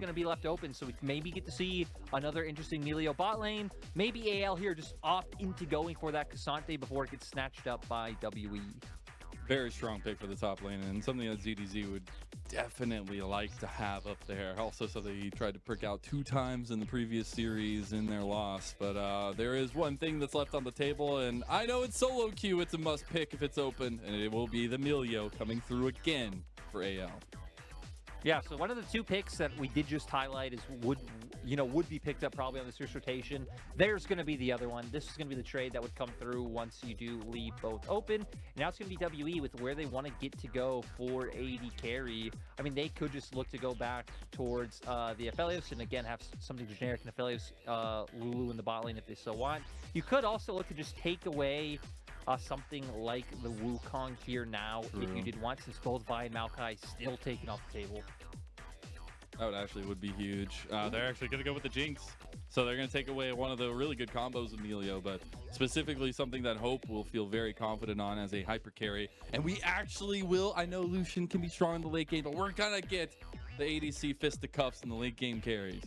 going to be left open, so we maybe get to see another interesting Melio bot lane. Maybe AL here just opt into going for that K'Sante before it gets snatched up by WE. Very strong pick for the top lane, and something that ZDZ would definitely like to have up there. Also, so they tried to prick out 2 times in the previous series in their loss. But there is one thing that's left on the table, and I know it's solo queue. It's a must pick if it's open, and it will be the Melio coming through again for AL. Yeah, so one of the 2 picks that we did just highlight is would be picked up probably on this year's rotation. There's going to be the other one. This is going to be the trade that would come through once you do leave both open. Now it's going to be WE with where they want to get to go for AD carry. I mean, they could just look to go back towards the Aphelios and again have something generic in Aphelios, Lulu in the bot lane if they so want. You could also look to just take away something like the Wukong here now, if you did want, since both Vi and Maokai still taken off the table. That would be huge. They're actually going to go with the Jinx. So they're going to take away one of the really good combos of Melio, but specifically something that Hope will feel very confident on as a hyper carry. And we actually will. I know Lucian can be strong in the late game, but we're going to get the ADC fisticuffs in the late game carries.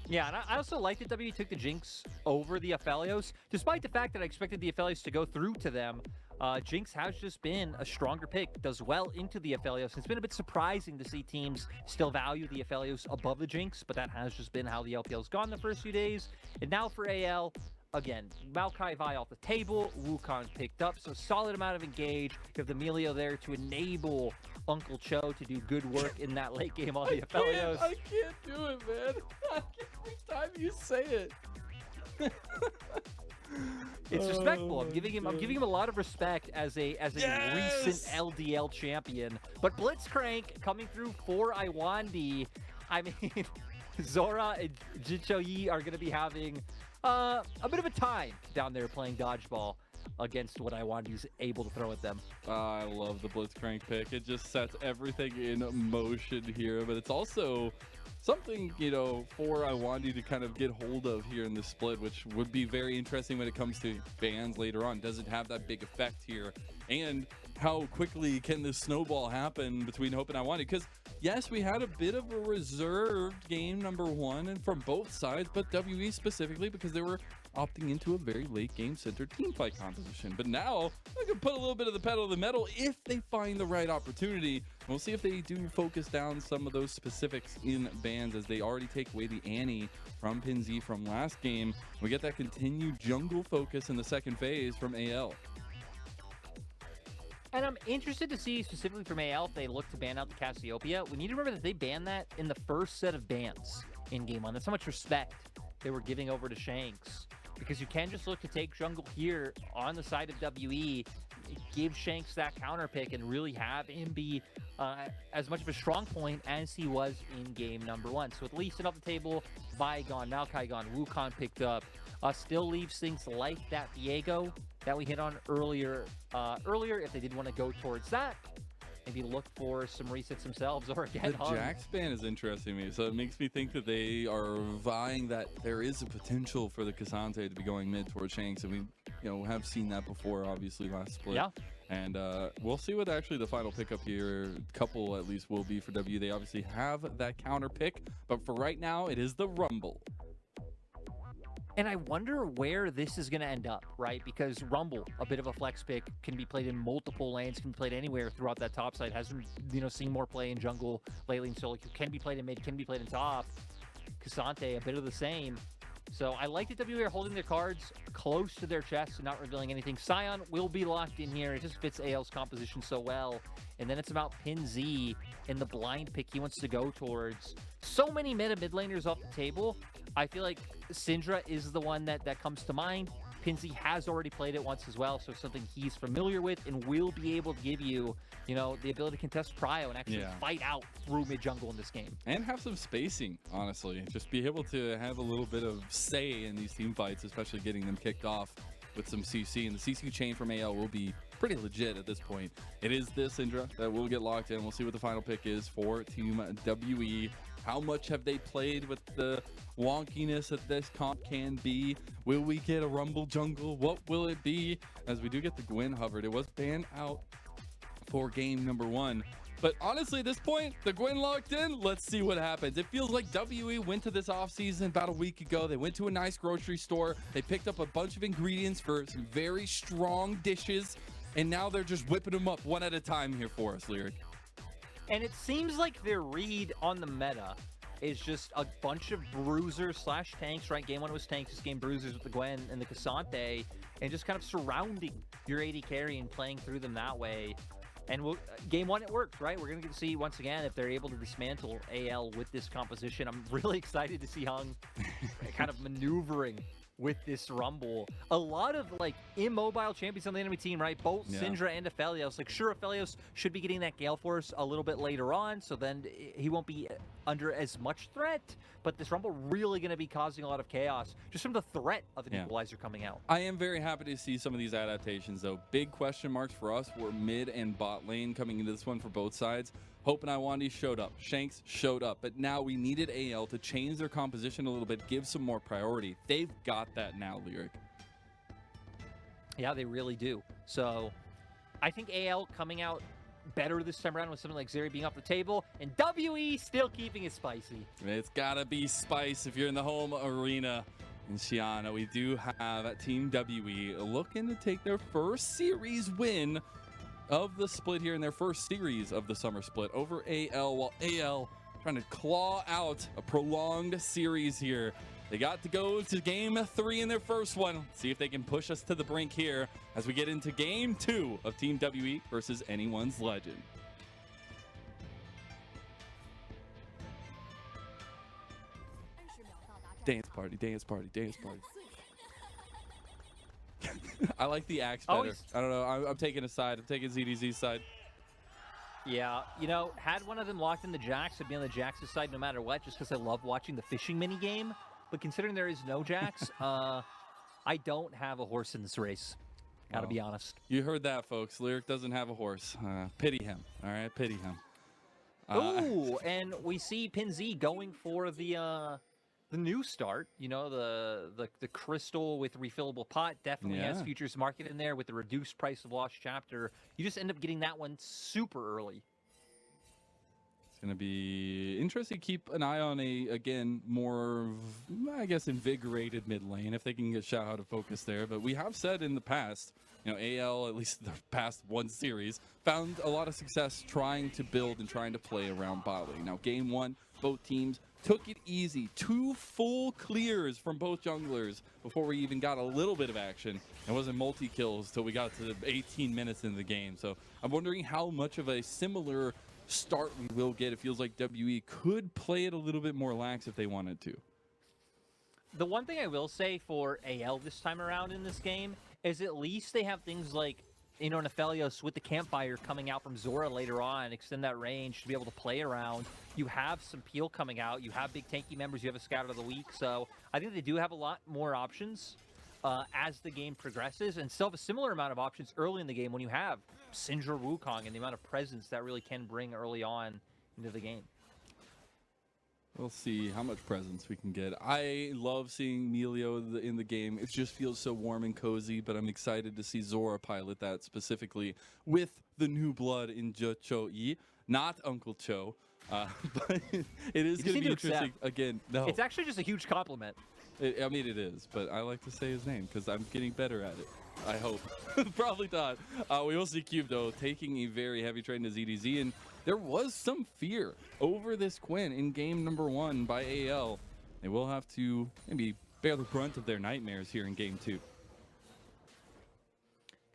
Yeah, and I also like that W took the Jinx over the Aphelios, despite the fact that I expected the Aphelios to go through to them. Jinx has just been a stronger pick, does well into the Aphelios. It's been a bit surprising to see teams still value the Aphelios above the Jinx, but that has just been how the LPL's gone the first few days. And now for AL, again, Maokai Vi off the table, Wukong picked up, so solid amount of engage. You have the Melio there to enable Uncle Cho to do good work in that late game on the Aphelios. I can't do it, man. Every time you say it. It's respectful. I'm giving him a lot of respect as a recent LDL champion. But Blitzcrank coming through for Lwandy. I mean, Zorah and zhiqiuyi are going to be having a bit of a time down there playing dodgeball against what Lwandy's able to throw at them. I love the Blitzcrank pick. It just sets everything in motion here, but it's also something, for Lwandy to kind of get hold of here in this split, which would be very interesting when it comes to bans later on. Does it have that big effect here? And how quickly can this snowball happen between Hope and Lwandy? Because yes, we had a bit of a reserved game number 1 and from both sides, but WE specifically because they were opting into a very late game centered team fight composition. But now I can put a little bit of the pedal to the metal if they find the right opportunity. We'll see if they do focus down some of those specifics in bans, as they already take away the Annie from pinz from last game. We get that continued jungle focus in the second phase from AL. And I'm interested to see specifically from AL if they look to ban out the Cassiopeia. We need to remember that they banned that in the first set of bans in game 1. That's how much respect they were giving over to Shanks, because you can just look to take jungle here on the side of WE, give Shanks that counter pick, and really have him be as much of a strong point as he was in game number 1. So at least off the table, Vi gone, Maokai gone, Wukong picked up. Still leaves things like that Viego that we hit on earlier. If they did want to go towards that, maybe look for some resets themselves, or again, the Jax ban is interesting to me. So it makes me think that they are vying that there is a potential for the K'Sante to be going mid towards Shanks, and we have seen that before, obviously last split. Yeah. And we'll see what actually the final pickup here, couple at least, will be for W. They obviously have that counter pick, but for right now, it is the Rumble. And I wonder where this is going to end up, right? Because Rumble, a bit of a flex pick, can be played in multiple lanes, can be played anywhere throughout that top side. Hasn't, seen more play in jungle lately, and solo can be played in mid, can be played in top. K'Sante, a bit of the same. So I like that WE are holding their cards close to their chest and not revealing anything. Sion will be locked in here. It just fits AL's composition so well. And then it's about pinz and the blind pick he wants to go towards. So many mid laners off the table. I feel like Syndra is the one that comes to mind. pinz has already played it once as well, so something he's familiar with and will be able to give you, the ability to contest prio and actually fight out through mid jungle in this game. And have some spacing, honestly. Just be able to have a little bit of say in these team fights, especially getting them kicked off with some CC. And the CC chain from AL will be pretty legit at this point. It is this Syndra that will get locked in. We'll see what the final pick is for Team WE. How much have they played with the wonkiness that this comp can be? Will we get a Rumble jungle? What will it be? As we do get the Gwen hovered. It was banned out for game number 1. But honestly, at this point, the Gwen locked in. Let's see what happens. It feels like WE went to this offseason about a week ago. They went to a nice grocery store. They picked up a bunch of ingredients for some very strong dishes. And now they're just whipping them up one at a time here for us, Lyric. And it seems like their read on the meta is just a bunch of bruisers slash tanks, right? Game 1 was tanks, this game bruisers with the Gwen and the Cassante, and just kind of surrounding your AD carry and playing through them that way. And game 1, it worked, right? We're going to get to see, once again, if they're able to dismantle AL with this composition. I'm really excited to see Heng kind of maneuvering with this Rumble. A lot of, like, immobile champions on the enemy team, right? Both Syndra and Aphelios. Like, sure, Aphelios should be getting that Gale Force a little bit later on, so then he won't be under as much threat. But this Rumble really going to be causing a lot of chaos just from the threat of an Equalizer coming out. I am very happy to see some of these adaptations, though. Big question marks for us were mid and bot lane coming into this one for both sides. Hope and Lwandy showed up. Shanks showed up. But now we needed AL to change their composition a little bit, give some more priority. They've got that now, Lyric. Yeah, they really do. So I think AL coming out better this time around with something like Zeri being off the table, and WE still keeping it spicy. It's gotta be spice if you're in the home arena in Xiaohao. We do have Team WE looking to take their first series win of the split here in their first series of the summer split over AL, while AL trying to claw out a prolonged series here. They got to go to game 3 in their first one. See if they can push us to the brink here as we get into game 2 of Team WE versus anyone's legend. Dance party, dance party, dance party. I like the axe better. I don't know. I'm taking a side. I'm taking ZDZ's side. Yeah, you know, had one of them locked in the Jax, I'd be on the Jax's side no matter what, just because I love watching the fishing mini game. But considering there is no Jax, I don't have a horse in this race. Gotta be honest. You heard that, folks. Lyric doesn't have a horse. Pity him. All right, pity him. Ooh, and we see pinz going for the new start. You know, the crystal with refillable pot definitely has futures market in there with the reduced price of Lost Chapter. You just end up getting that one super early. It's going to be interesting to keep an eye on again, more, I guess, invigorated mid lane if they can get Xiaohao to focus there. But we have said in the past, you know, AL, at least the past one series, found a lot of success trying to build and trying to play around bot lane. Now, game 1, both teams took it easy. 2 full clears from both junglers before we even got a little bit of action. It wasn't multi-kills till we got to 18 minutes into the game. So I'm wondering how much of a similar start we will get. It feels like WE could play it a little bit more lax if they wanted to. The one thing I will say for AL this time around in this game is at least they have things like, you know, Aphelios with the campfire coming out from Zorah later on, extend that range to be able to play around. You have some peel coming out. You have big tanky members. You have a Scout of the Week. So I think they do have a lot more options as the game progresses, and still have a similar amount of options early in the game when you have Syndra Wukong and the amount of presence that really can bring early on into the game. We'll see how much presence we can get. I love seeing Melio in the game. It just feels so warm and cozy, but I'm excited to see Zorah pilot that specifically with the new blood in zhiqiuyi, not Uncle Cho. But it is going to be interesting. Again, no. It's actually just a huge compliment. I mean, it is, but I like to say his name because I'm getting better at it. I hope. Probably not. We will see Cube, though, taking a very heavy trade into ZDZ, and there was some fear over this Quinn in game number 1 by AL. They will have to maybe bear the brunt of their nightmares here in game 2. Can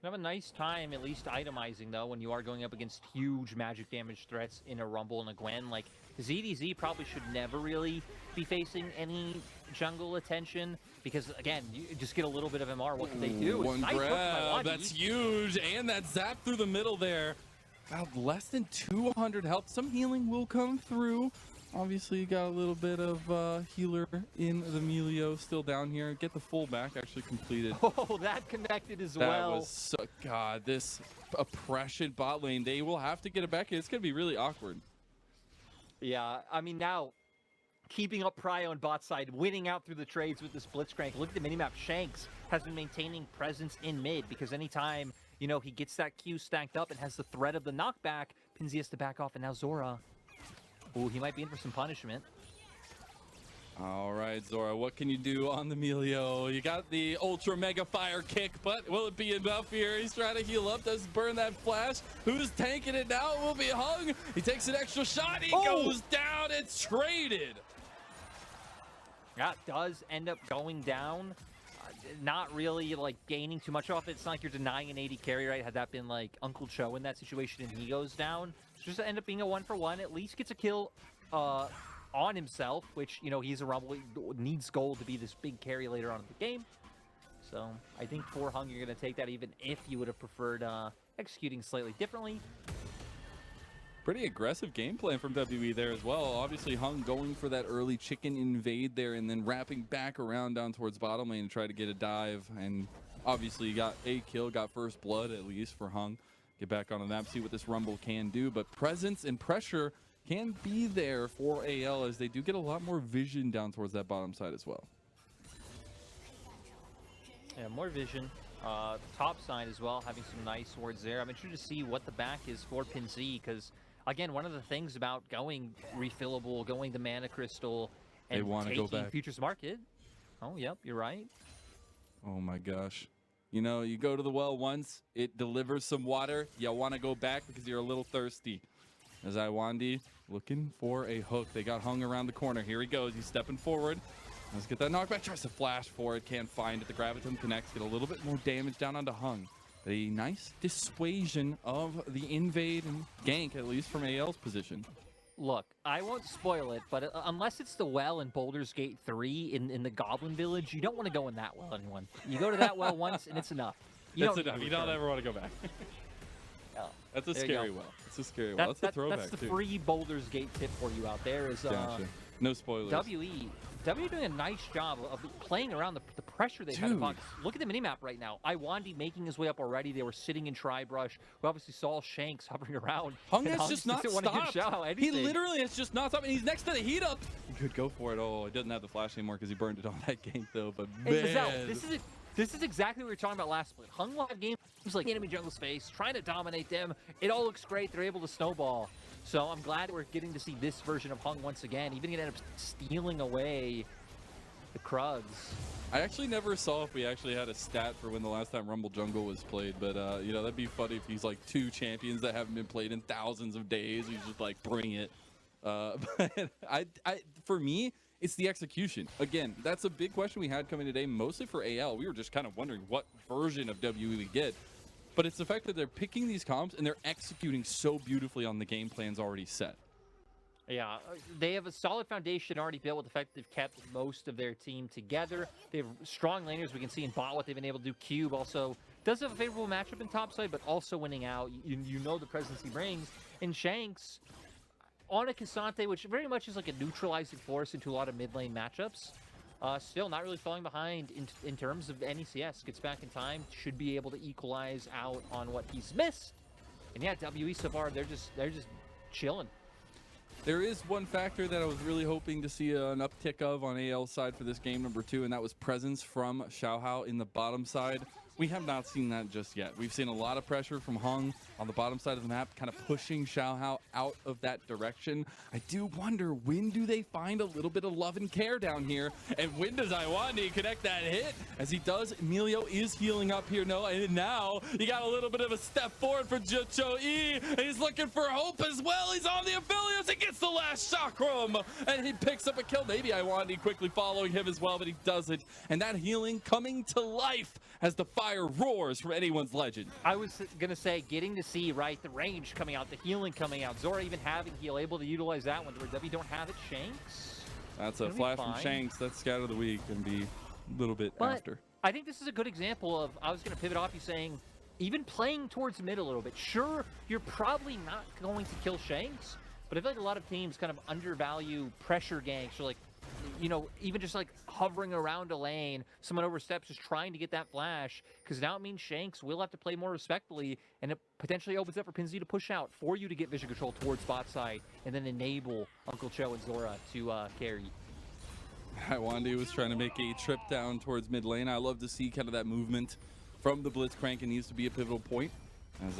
have a nice time at least itemizing, though, when you are going up against huge magic damage threats in a Rumble and a Gwen. Like, ZDZ probably should never really be facing any jungle attention because, again, you just get a little bit of MR. What can they do? One nice grab, that's huge, and that zap through the middle there. About less than 200 health. Some healing will come through. Obviously, you got a little bit of healer in the Melio still down here. Get the full back actually completed. Oh, that connected as well. That was so, God, this oppression bot lane. They will have to get it back. It's going to be really awkward. Yeah, I mean, now keeping up Pry on bot side, winning out through the trades with this Blitzcrank. Look at the minimap. Shanks has been maintaining presence in mid because anytime, you know, he gets that Q stacked up and has the threat of the knockback, pinz has to back off, and now Zorah. Ooh, he might be in for some punishment. All right, Zorah, what can you do on the Melio? You got the ultra mega fire kick, but will it be enough here? He's trying to heal up, does burn that flash. Who's tanking it now? It will be Heng. He takes an extra shot. He goes down. It's traded. That does end up going down. Not really like gaining too much off it. It's not like you're denying an 80 carry, right? Had that been like Uncle Cho in that situation and he goes down, just end up being a 1-for-1. At least gets a kill on himself, which, you know, he's a Rumble, needs gold to be this big carry later on in the game. So I think for Heng, you're going to take that, even if you would have preferred executing slightly differently. Pretty aggressive game plan from WE there as well. Obviously, Heng going for that early chicken invade there and then wrapping back around down towards bottom lane to try to get a dive. And obviously, got a kill, got first blood at least for Heng. Get back on the map, see what this Rumble can do. But presence and pressure can be there for AL as they do get a lot more vision down towards that bottom side as well. Yeah, more vision. Top side as well, having some nice wards there. I'm interested to see what the back is for pinz, because again, one of the things about going refillable, going the mana crystal, and they want to go back. Futures Market. Oh, yep, you're right. Oh my gosh. You know, you go to the well once, it delivers some water. You want to go back because you're a little thirsty. As Lwandy looking for a hook. They got Heng around the corner. Here he goes. He's stepping forward. Let's get that knockback. Tries to flash for it. Can't find it. The Gravitum connects. Get a little bit more damage down onto Heng. A nice dissuasion of the invade and gank, at least from AL's position. Look, I won't spoil it, but unless it's the well in Baldur's Gate 3 in the Goblin Village, you don't want to go in that well, anyone. You go to that well once, and it's enough. That's enough. You don't ever want to go back. Oh, that's a scary well. It's a scary well. That's a throwback, That's the too. free Baldur's Gate tip for you out there. Is Gotcha. No spoilers. WE doing a nice job of playing around the pressure they've had to box. Look at the minimap right now. Lwandy making his way up already. They were sitting in Tri-Brush. We obviously saw Shanks hovering around. Heng has just not stopped. He literally has just not stopped. And he's next to the heat up. He could go for it. Oh, it doesn't have the flash anymore because he burned it on that gank, though. But hey, Mazel, this is exactly what we were talking about last split. Heng will have games like enemy jungle space, trying to dominate them. It all looks great. They're able to snowball. So I'm glad we're getting to see this version of Heng once again. Even gonna end up stealing away the Krugs. I actually never saw if we actually had a stat for when the last time Rumble Jungle was played, but you know, that'd be funny if he's like 2 champions that haven't been played in thousands of days. He's just like, bring it. But for me, it's the execution. Again, that's a big question we had coming today, mostly for AL. We were just kind of wondering what version of WE we get. But it's the fact that they're picking these comps and they're executing so beautifully on the game plans already set. Yeah, they have a solid foundation already built with the fact that they've kept most of their team together. They have strong laners. We can see in bot what they've been able to do. Cube also does have a favorable matchup in top side, but also winning out. You know the presence he brings. And Shanks on a Cassante, which very much is like a neutralizing force into a lot of mid lane matchups. Still not really falling behind in terms of NECS. Gets back in time, should be able to equalize out on what he's missed. And yeah, WE so far, they're just chilling. There is one factor that I was really hoping to see an uptick of on AL's side for this game, number 2, and that was presence from Xiaohao in the bottom side. We have not seen that just yet. We've seen a lot of pressure from Heng on the bottom side of the map, kind of pushing Xiaohao out of that direction. I do wonder, when do they find a little bit of love and care down here? And when does Lwandy connect that hit? As he does, Emilio is healing up here, Noah. And now he got a little bit of a step forward for zhiqiuyi. And he's looking for hope as well. He's on the affiliates. He gets the last chakram. And he picks up a kill. Maybe Lwandy quickly following him as well, but he doesn't. And that healing coming to life as the fire roars from anyone's legend. I was gonna say, getting to see, right, the range coming out, the healing coming out, Zorah even having heal, able to utilize that one, where W don't have it. Shanks? That's a flash from Shanks. That's Scout of the Week, and be a little bit after. I think this is a good example of, I was gonna pivot off you saying, even playing towards mid a little bit. Sure, you're probably not going to kill Shanks, but I feel like a lot of teams kind of undervalue pressure ganks, or like, you know, even just like hovering around a lane, someone oversteps, just trying to get that flash, because now it means Shanks will have to play more respectfully, and it potentially opens up for pinz to push out, for you to get vision control towards bot side, and then enable Uncle Cho and Zorah to carry. Lwandy was trying to make a trip down towards mid lane. I love to see kind of that movement from the Blitzcrank. It needs to be a pivotal point, as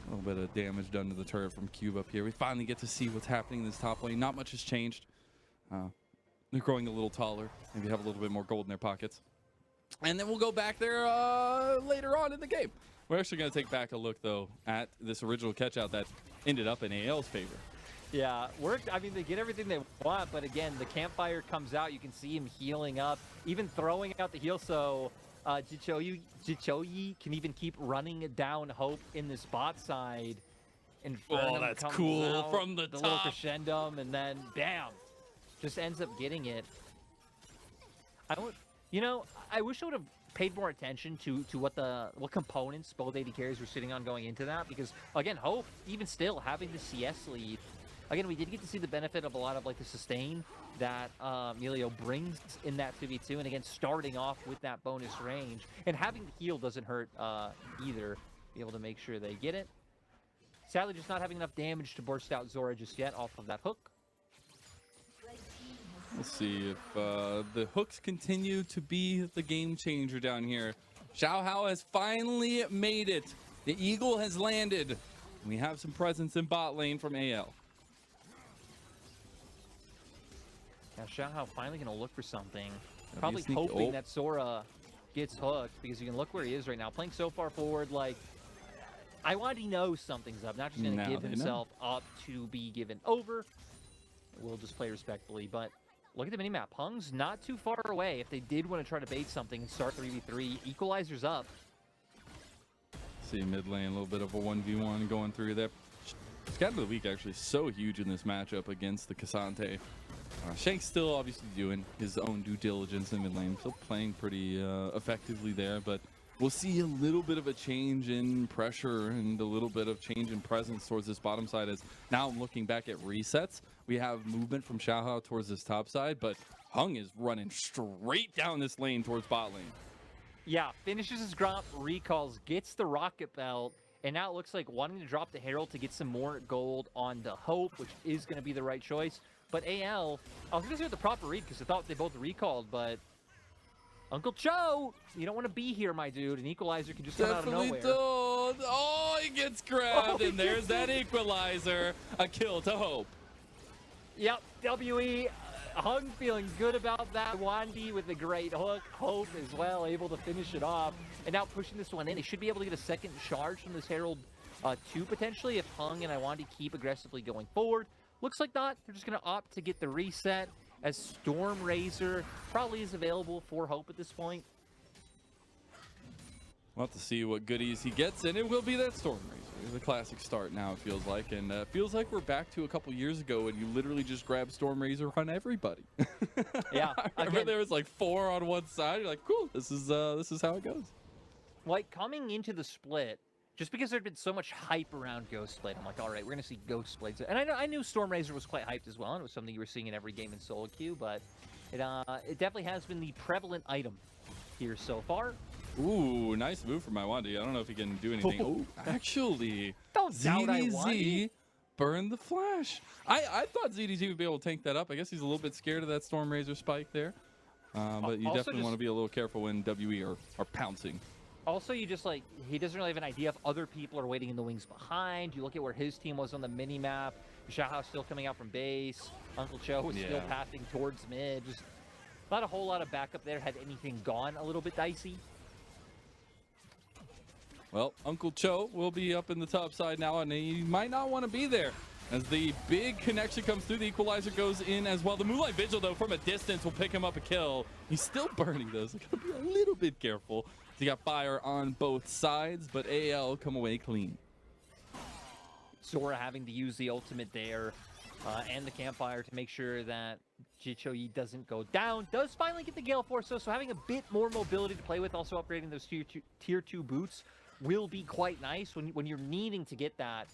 A little bit of damage done to the turret from Cube up here. We finally get to see what's happening in this top lane. Not much has changed. They're growing a little taller. Maybe have a little bit more gold in their pockets. And then we'll go back there later on in the game. We're actually going to take back a look, though, at this original catch-out that ended up in AL's favor. Yeah, I mean, they get everything they want, but again, the campfire comes out. You can see him healing up, even throwing out the heal, so zhiqiuyi can even keep running down Hope in the spot side. Oh, that's cool out, from the little top. Crescendo, and then bam, just ends up getting it. I wish I would have paid more attention to what components both AD carries were sitting on going into that, because again, Hope, even still having the CS lead, again, we did get to see the benefit of a lot of like the sustain that Melio brings in that 2v2, and again, starting off with that bonus range, and having the heal doesn't hurt either. Be able to make sure they get it. Sadly, just not having enough damage to burst out Zorah just yet off of that hook. We'll see if the hooks continue to be the game changer down here. Xiaohao has finally made it. The Eagle has landed. We have some presence in bot lane from AL. Now Xiaohao finally going to look for something. Probably hoping that Zorah gets hooked, because you can look where he is right now. Playing so far forward, like, Lwandy knows something's up. Not just going to give himself up to be given over. We'll just play respectfully, but look at the minimap. Heng's not too far away if they did want to try to bait something and start 3v3. Equalizer's up. See mid lane, a little bit of a 1v1 going through there. Scat of the week actually so huge in this matchup against the Cassante. Shanks still obviously doing his own due diligence in mid lane, still playing pretty effectively there, but we'll see a little bit of a change in pressure and a little bit of change in presence towards this bottom side, as now I'm looking back at resets. We have movement from Xiaohao towards this top side, but Heng is running straight down this lane towards bot lane. Yeah, finishes his drop, recalls, gets the rocket belt, and now it looks like wanting to drop the Herald to get some more gold on the Hope, which is going to be the right choice. But AL, I was going to say with the proper read because I thought they both recalled, but Uncle Cho, you don't want to be here, my dude. An equalizer can just come out of nowhere. Don't. Oh, he gets grabbed, and there's that equalizer. A kill to Hope. Yep, WE. Heng feeling good about that. Lwandy with a great hook. Hope as well, able to finish it off. And now pushing this one in. They should be able to get a second charge from this Herald 2 potentially if Heng and Lwandy keep aggressively going forward. Looks like not. They're just going to opt to get the reset, as Storm Razor probably is available for Hope at this point. We'll have to see what goodies he gets, and it will be that Storm Razor. It's a classic start now, it feels like, and it feels like we're back to a couple years ago when you literally just grab Storm Razor on everybody. Yeah, I remember there was like 4 on one side. You're like, cool, this is how it goes. Like coming into the split, just because there'd been so much hype around Ghost Blade, I'm like, all right, we're gonna see Ghost Blades, and I knew Storm Razor was quite hyped as well, and it was something you were seeing in every game in solo queue, but it definitely has been the prevalent item here so far. Ooh, nice move from Lwandy. I don't know if he can do anything. Oh, actually, don't doubt ZDZ burned the flash. I thought ZDZ would be able to tank that up. I guess he's a little bit scared of that Storm Razor spike there. But you definitely want to be a little careful when WE are pouncing. Also, you just like, he doesn't really have an idea if other people are waiting in the wings behind. You look at where his team was on the mini-map. Xiaohao still coming out from base. Uncle Cho was still pathing towards mid. Just not a whole lot of backup there had anything gone a little bit dicey. Well, Uncle Cho will be up in the top side now, and he might not want to be there as the big connection comes through. The equalizer goes in as well. The Moonlight Vigil, though, from a distance will pick him up a kill. He's still burning, though, so gotta be a little bit careful. He got fire on both sides, but AL come away clean. Zorah having to use the ultimate there and the campfire to make sure that zhiqiuyi doesn't go down. Does finally get the Gale Force, though, so having a bit more mobility to play with, also upgrading those tier 2 boots will be quite nice when you're needing to get that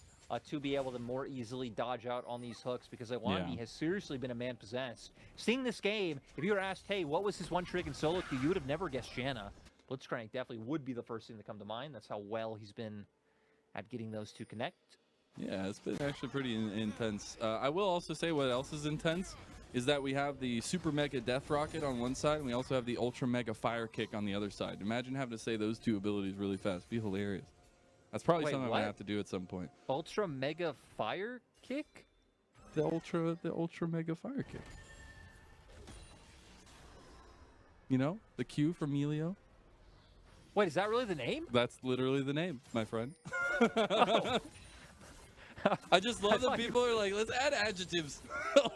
to be able to more easily dodge out on these hooks, because Lwandy has seriously been a man possessed. Seeing this game, if you were asked, hey, what was his one trick in solo queue, you would have never guessed Janna. Blitzcrank definitely would be the first thing to come to mind. That's how well he's been at getting those to connect. Yeah, it's been actually pretty intense. I will also say what else is intense is that we have the Super Mega Death Rocket on one side, and we also have the Ultra Mega Fire Kick on the other side. Imagine having to say those two abilities really fast. It'd be hilarious. That's probably Wait, something I what? might have to do at some point. Ultra Mega Fire Kick? The ultra mega fire kick. You know, the Q from Melio. Wait, is that really the name? That's literally the name, my friend. Oh. I just love that thought you- people are like, let's add adjectives.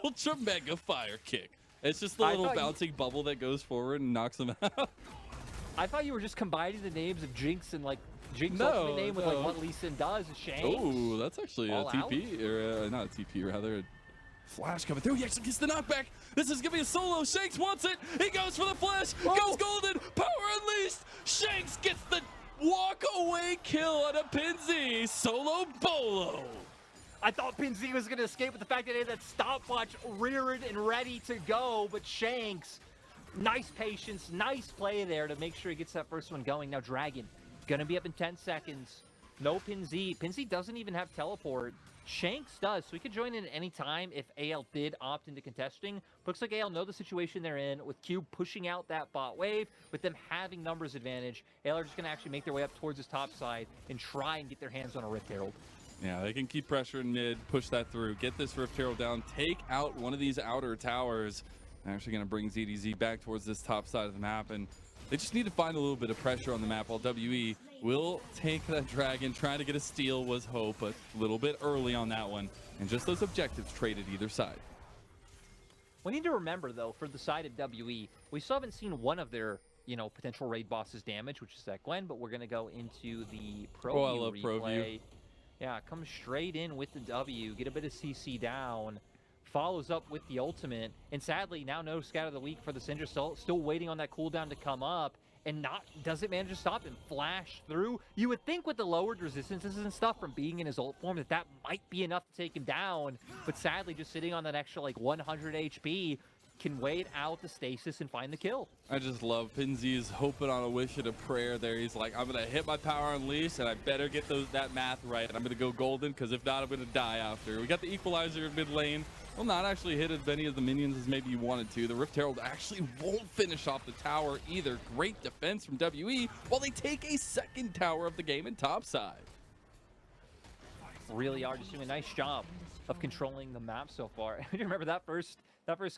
Ultra mega fire kick. It's just the I little thought you- bouncing bubble that goes forward and knocks them out. I thought you were just combining the names of Jinx and like Jinx No, ultimate name with like no. what Lee Sin does. Shanks. Oh, that's actually a All TP, or not a TP, rather. A flash coming through. He actually gets the knockback. This is gonna be a solo. Shanks wants it. He goes for the flash. Goes golden. Power unleashed. Shanks gets the walk away kill on a Pinzy. Solo bolo. I thought pinz was going to escape with the fact that he had that stopwatch reared and ready to go, but Shanks, nice patience, nice play there to make sure he gets that first one going. Now Dragon, going to be up in 10 seconds. No pinz. Pinz doesn't even have teleport. Shanks does, so he could join in at any time if AL did opt into contesting. Looks like AL know the situation they're in, with Cube pushing out that bot wave, with them having numbers advantage. AL are just going to actually make their way up towards his top side and try and get their hands on a Rift Herald. Yeah, they can keep pressure in mid, push that through, get this Rift Herald down, take out one of these outer towers. They're actually going to bring ZDZ back towards this top side of the map, and they just need to find a little bit of pressure on the map while WE will take that Dragon. Trying to get a steal was hope, but a little bit early on that one. And just those objectives traded either side. We need to remember, though, for the side of WE, we still haven't seen one of their, potential raid bosses damage, which is that Gwen, but we're going to go into the Pro I love replay. ProView. Yeah, comes straight in with the W, get a bit of CC down, follows up with the ultimate, and sadly, now no scout of the week for the Syndra, still waiting on that cooldown to come up, and doesn't manage to stop him, flash through. You would think with the lowered resistances and stuff from being in his ult form that might be enough to take him down, but sadly, just sitting on that extra, 100 HP, can wait out the stasis and find the kill. I just love Pinzy's hoping on a wish and a prayer there. He's like, I'm going to hit my power unleash, and I better get that math right. And I'm going to go golden, because if not, I'm going to die after. We got the equalizer in mid lane. Will not actually hit as many of the minions as maybe you wanted to. The Rift Herald actually won't finish off the tower either. Great defense from WE, while they take a second tower of the game in top side. Really are just doing a nice job of controlling the map so far. You remember that first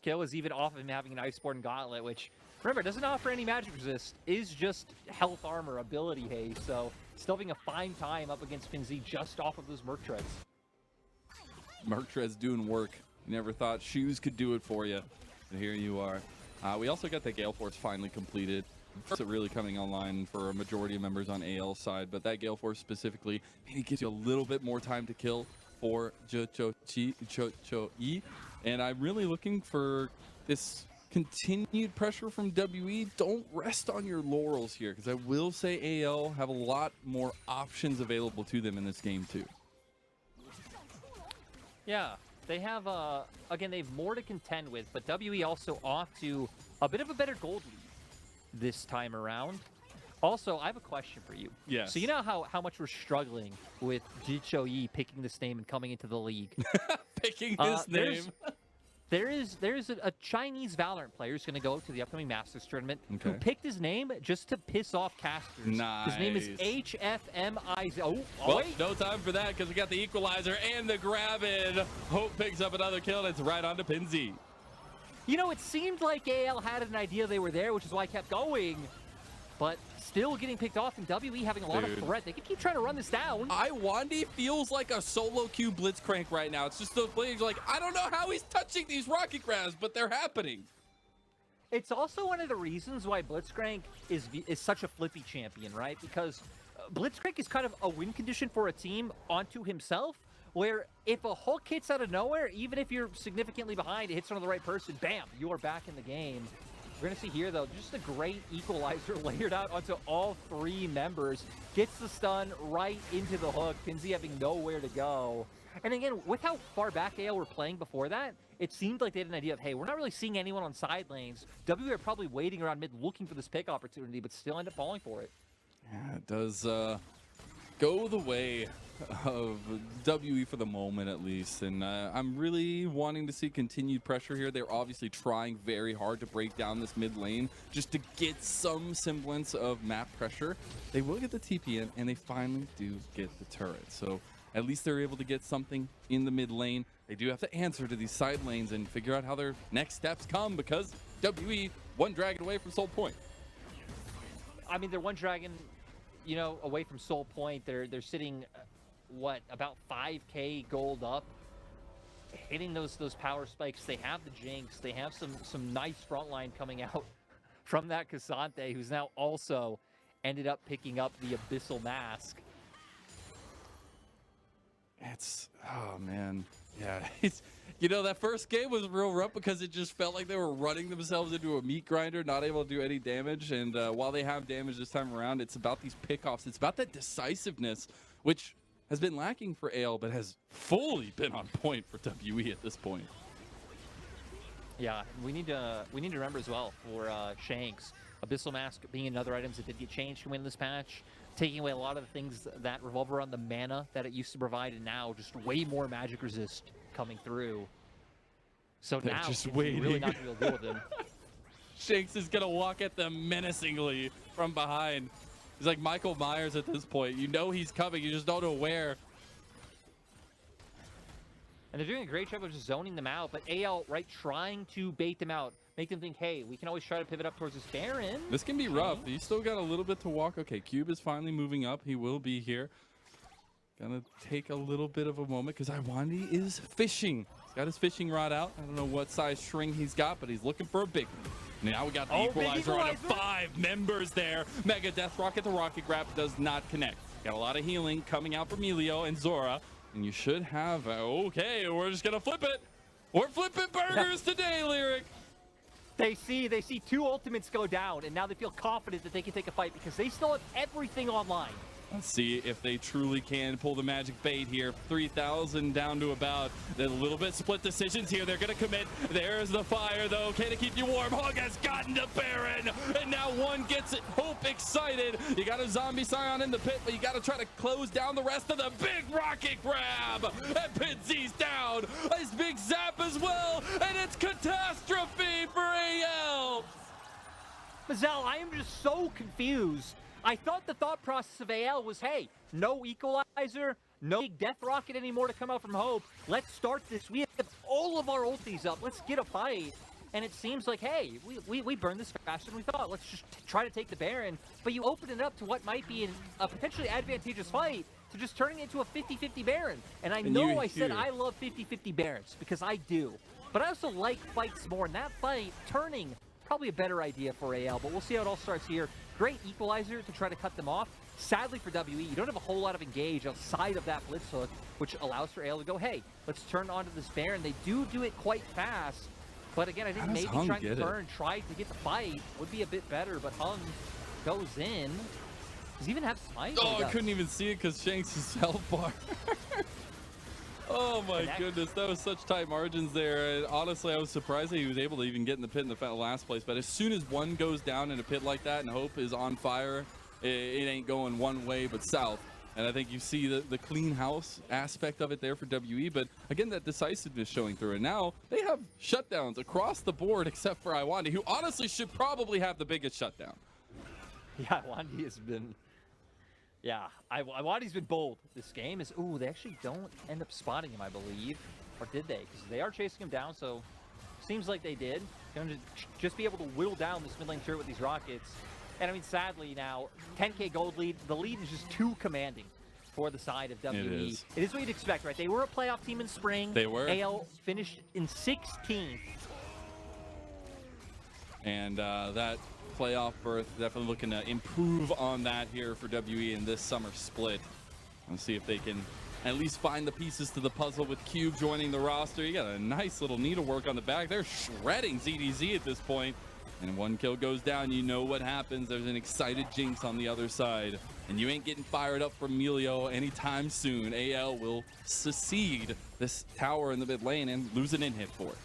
kill was even off of him having an Iceborne Gauntlet, which, remember, doesn't offer any magic resist, is just health armor, ability haste, so still having a fine time up against pinz just off of those Merc Treads. Merc Treads doing work. You never thought shoes could do it for you, and here you are. We also got the Gale Force finally completed. It's really coming online for a majority of members on AL side, but that Gale Force specifically maybe gives you a little bit more time to kill for zhiqiuyi. And I'm really looking for this continued pressure from WE. Don't rest on your laurels here, because I will say AL have a lot more options available to them in this game too. Yeah, they have, again, they have more to contend with, but WE also off to a bit of a better gold lead this time around. Also, I have a question for you. Yes. So you know how much we're struggling with zhiqiuyi picking this name and coming into the league? Picking this name. There's a Chinese Valorant player who's going to go to the upcoming Masters tournament who Okay. picked his name just to piss off casters. Nice. His name is HFMIZ. Oh, Well, wait. no time for that, because we got the equalizer and the grab in. Hope picks up another kill, and it's right on to Pinzy. You know, it seemed like AL had an idea they were there, which is why I kept going. But still getting picked off, and WE having a lot of threat. They could keep trying to run this down. Lwandy feels like a solo queue blitzcrank right now. It's just those players like, I don't know how he's touching these rocket grabs, but they're happening. It's also one of the reasons why Blitzcrank is such a flippy champion, right? Because Blitzcrank is kind of a win condition for a team onto himself, where if a hook hits out of nowhere, even if you're significantly behind, it hits on the right person, bam, you are back in the game. We're going to see here, though, just a great equalizer layered out onto all three members. Gets the stun right into the hook. pinz having nowhere to go. And again, with how far back AL were playing before that, it seemed like they had an idea of, hey, we're not really seeing anyone on side lanes. W are probably waiting around mid looking for this pick opportunity, but still end up falling for it. Yeah, it does go the way of WE for the moment, at least. And I'm really wanting to see continued pressure here. They're obviously trying very hard to break down this mid lane just to get some semblance of map pressure. They will get the TP in, and they finally do get the turret. So at least they're able to get something in the mid lane. They do have to answer to these side lanes and figure out how their next steps come, because WE one dragon away from Soul Point. I mean, they're one dragon, you know, away from Soul Point. They're sitting, what, about 5K gold up, hitting those power spikes. They have the Jinx. They have some nice front line coming out from that Cassante, who's now also ended up picking up the Abyssal Mask. It's, oh man, yeah. It's, you know, that first game was real rough because it just felt like they were running themselves into a meat grinder, not able to do any damage. And while they have damage this time around, it's about these pickoffs. It's about that decisiveness, which has been lacking for AL, but has fully been on point for WE at this point. Yeah, we need to remember as well for Shanks, Abyssal Mask being another item that did get changed to win this patch, taking away a lot of the things that revolve around the mana that it used to provide, and now just way more magic resist coming through. So They're now just it's waiting. really not going to be able to deal with him. Shanks is gonna walk at them menacingly from behind. He's like Michael Myers at this point. You know he's coming, you just don't know where. And they're doing a great job of just zoning them out, but AL, right, trying to bait them out, make them think, hey, we can always try to pivot up towards this Baron. This can be rough. He's still got a little bit to walk. Okay, Cube is finally moving up. He will be here. Gonna take a little bit of a moment because Lwandy is fishing. He's got his fishing rod out. I don't know what size string he's got, but he's looking for a big one. Now we got the equalizer on 5 members there. Mega Death Rocket, the rocket grab does not connect. Got a lot of healing coming out from Elio and Zorah. And you should have, okay, we're just gonna flip it. We're flipping burgers today, Lyric. They see 2 ultimates go down, and now they feel confident that they can take a fight because they still have everything online. Let's see if they truly can pull the magic bait here. 3,000 down to about a little bit split decisions here. They're going to commit. There's the fire, though. Can it keep you warm? Hog has gotten to Baron, and now one gets it. Hope excited. You got a zombie scion in the pit, but you got to try to close down the rest of the big rocket grab. And pinz's down. His big zap as well, and it's catastrophe for AL. Mazel, I am just so confused. I thought the thought process of AL was, hey, no equalizer, no death rocket anymore to come out from Hope. Let's start this. We have all of our ultis up. Let's get a fight. And it seems like, hey, we burned this faster than we thought. Let's just try to take the Baron. But you open it up to what might be a potentially advantageous fight to just turning it into a 50-50 Baron. And I know I said I love 50-50 Barons because I do. But I also like fights more. And that fight turning probably a better idea for AL. But we'll see how it all starts here. Great equalizer to try to cut them off. Sadly for WE, you don't have a whole lot of engage outside of that blitz hook, which allows for AL to go, hey, let's turn onto this Baron. They do it quite fast. But again, I think maybe trying to turn, try to get the fight would be a bit better. But Heng goes in. Does he even have smite? Oh, I couldn't even see it because Shanks' health bar. Oh my goodness, that was such tight margins there. And honestly, I was surprised that he was able to even get in the pit in the last place. But as soon as one goes down in a pit like that and Hope is on fire, it ain't going one way but south. And I think you see the clean house aspect of it there for WE. But again, that decisiveness showing through. And now they have shutdowns across the board except for Lwandy, who honestly should probably have the biggest shutdown. Yeah, Lwandy has been... Yeah, Lwandy's been bold. This game is... Ooh, they actually don't end up spotting him, I believe. Or did they? Because they are chasing him down, so... Seems like they did. Going to just be able to whittle down this mid lane turret with these rockets. And I mean, sadly now, 10K gold lead. The lead is just too commanding for the side of WE. It is what you'd expect, right? They were a playoff team in spring. They were. AL finished in 16th. And that playoff berth, definitely looking to improve on that here for WE in this summer split. Let's see if they can at least find the pieces to the puzzle with Cube joining the roster. You got a nice little needlework on the back. They're shredding ZDZ at this point. And one kill goes down, you know what happens. There's an excited Jinx on the other side. And you ain't getting fired up from Melio anytime soon. AL will secede this tower in the mid lane and lose an in-hit for it.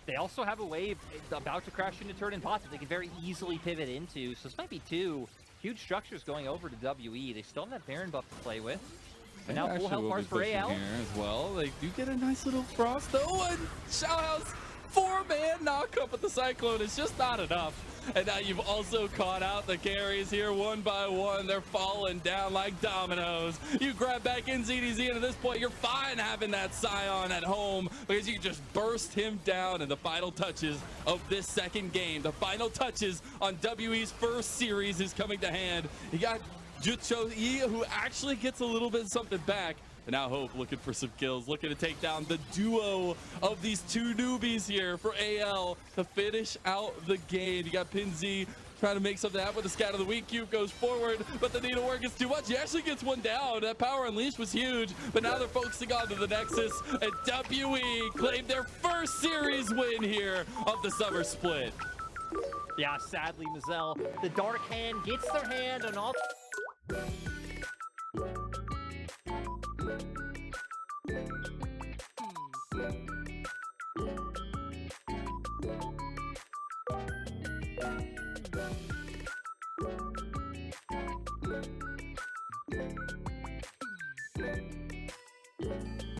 They also have a wave about to crash into turret and bot that they can very easily pivot into. So this might be 2 huge structures going over to WE. They still have that Baron buff to play with. But now full Actually, health we'll bars be for pushing AL. here as well. They do get a nice little frost though, and Xiaohao's 4-man knock-up with the Cyclone is just not enough. And now you've also caught out the carries here one by one. They're falling down like dominoes. You grab back in ZDZ, and at this point, you're fine having that Scion at home because you just burst him down in the final touches of this second game. The final touches on WE's first series is coming to hand. You got zhiqiuyi, who actually gets a little bit something back. And now Hope looking for some kills, looking to take down the duo of these two newbies here for AL to finish out the game. You got pinz trying to make something happen with the Scout of the Week. Cube goes forward, but the needlework is too much. He actually gets one down. That power unleash was huge, but now they're focusing on to the Nexus, and WE claimed their first series win here of the summer split. Yeah, sadly, Mazel, the Dark Hand gets their hand on all.